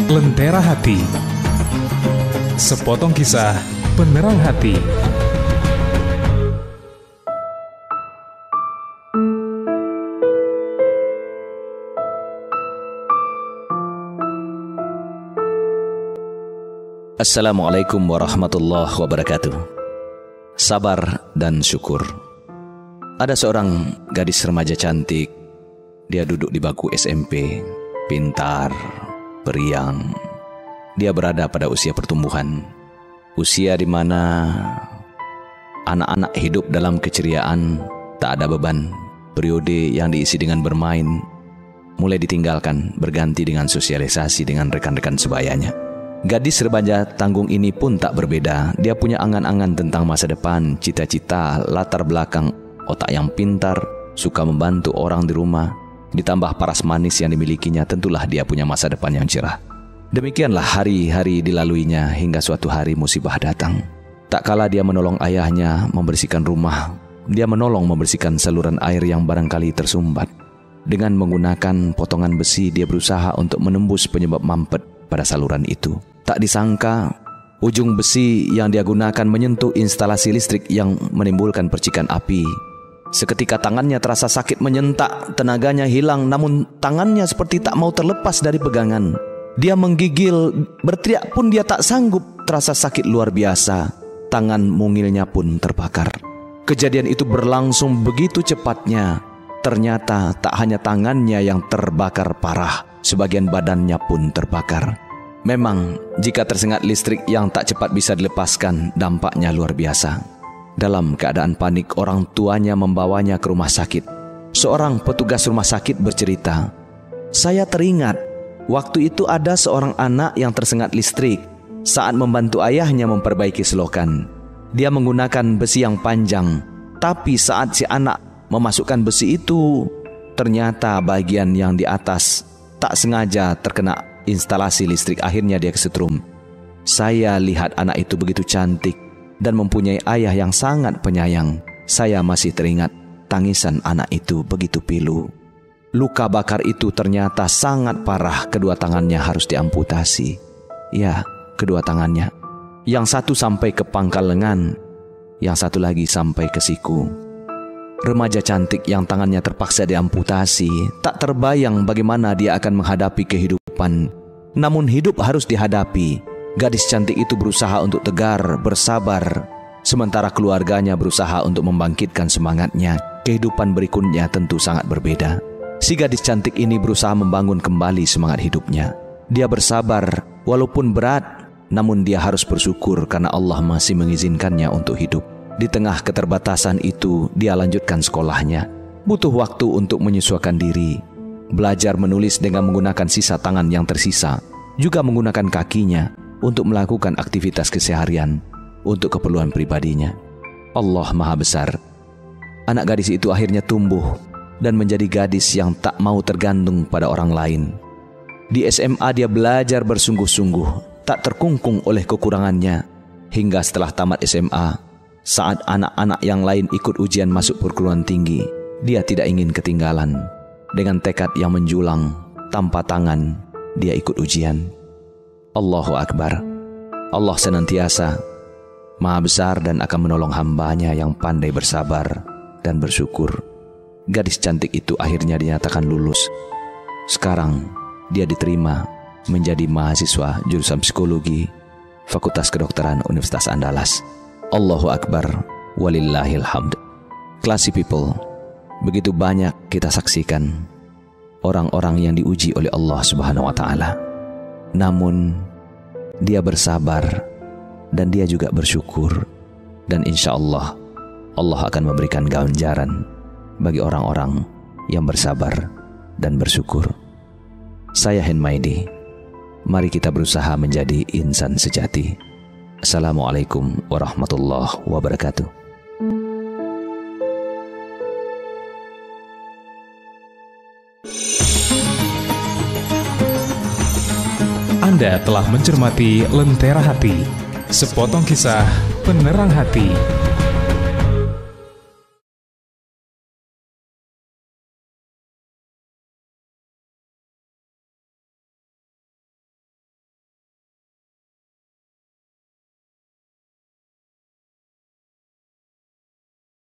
Lentera Hati. Sepotong kisah penerang hati. Assalamualaikum warahmatullahi wabarakatuh. Sabar dan syukur. Ada seorang gadis remaja cantik. Dia duduk di bangku SMP, pintar, periang. Dia berada pada usia pertumbuhan, usia di mana anak-anak hidup dalam keceriaan, tak ada beban. Periode yang diisi dengan bermain mulai ditinggalkan, berganti dengan sosialisasi dengan rekan-rekan sebayanya. Gadis remaja tanggung ini pun tak berbeda. Dia punya angan-angan tentang masa depan, cita-cita, latar belakang, otak yang pintar, suka membantu orang di rumah. Ditambah paras manis yang dimilikinya, tentulah dia punya masa depan yang cerah. Demikianlah hari-hari dilaluinya hingga suatu hari musibah datang. Tak kala dia menolong ayahnya membersihkan rumah, dia menolong membersihkan saluran air yang barangkali tersumbat. Dengan menggunakan potongan besi, dia berusaha untuk menembus penyebab mampet pada saluran itu. Tak disangka, ujung besi yang dia gunakan menyentuh instalasi listrik yang menimbulkan percikan api. Seketika tangannya terasa sakit menyentak, tenaganya hilang, namun tangannya seperti tak mau terlepas dari pegangan. Dia menggigil, berteriak pun dia tak sanggup, terasa sakit luar biasa. Tangan mungilnya pun terbakar. Kejadian itu berlangsung begitu cepatnya. Ternyata tak hanya tangannya yang terbakar parah, sebagian badannya pun terbakar. Memang, jika tersengat listrik yang tak cepat bisa dilepaskan, dampaknya luar biasa. Dalam keadaan panik, orang tuanya membawanya ke rumah sakit. Seorang petugas rumah sakit bercerita, "Saya teringat, waktu itu ada seorang anak yang tersengat listrik saat membantu ayahnya memperbaiki selokan. Dia menggunakan besi yang panjang, tapi saat si anak memasukkan besi itu, ternyata bagian yang di atas tak sengaja terkena instalasi listrik, akhirnya dia kesetrum. Saya lihat anak itu begitu cantik dan mempunyai ayah yang sangat penyayang. Saya masih teringat tangisan anak itu begitu pilu. Luka bakar itu ternyata sangat parah, kedua tangannya harus diamputasi. Ya, kedua tangannya. Yang satu sampai ke pangkal lengan, yang satu lagi sampai ke siku." Remaja cantik yang tangannya terpaksa diamputasi, tak terbayang bagaimana dia akan menghadapi kehidupan. Namun hidup harus dihadapi. Gadis cantik itu berusaha untuk tegar, bersabar, sementara keluarganya berusaha untuk membangkitkan semangatnya. Kehidupan berikutnya tentu sangat berbeda. Si gadis cantik ini berusaha membangun kembali semangat hidupnya. Dia bersabar, walaupun berat, namun dia harus bersyukur karena Allah masih mengizinkannya untuk hidup. Di tengah keterbatasan itu, dia lanjutkan sekolahnya. Butuh waktu untuk menyesuaikan diri, belajar menulis dengan menggunakan sisa tangan yang tersisa, juga menggunakan kakinya untuk melakukan aktivitas keseharian untuk keperluan pribadinya. Allah Maha Besar. Anak gadis itu akhirnya tumbuh dan menjadi gadis yang tak mau tergantung pada orang lain. Di SMA dia belajar bersungguh-sungguh, tak terkungkung oleh kekurangannya. Hingga setelah tamat SMA, saat anak-anak yang lain ikut ujian masuk perguruan tinggi, dia tidak ingin ketinggalan. Dengan tekad yang menjulang, tanpa tangan, dia ikut ujian. Allahu Akbar. Allah senantiasa Maha Besar dan akan menolong hambanya yang pandai bersabar dan bersyukur. Gadis cantik itu akhirnya dinyatakan lulus. Sekarang dia diterima menjadi mahasiswa jurusan psikologi Fakultas Kedokteran Universitas Andalas. Allahu Akbar, walillahil hamd. Classy people, begitu banyak kita saksikan orang-orang yang diuji oleh Allah Subhanahu wa Ta'ala. Namun dia bersabar dan dia juga bersyukur, dan insya Allah Allah akan memberikan ganjaran bagi orang-orang yang bersabar dan bersyukur. Saya Henmaidi. Mari kita berusaha menjadi insan sejati. Assalamualaikum warahmatullahi wabarakatuh. Anda telah mencermati Lentera Hati, sepotong kisah penerang hati.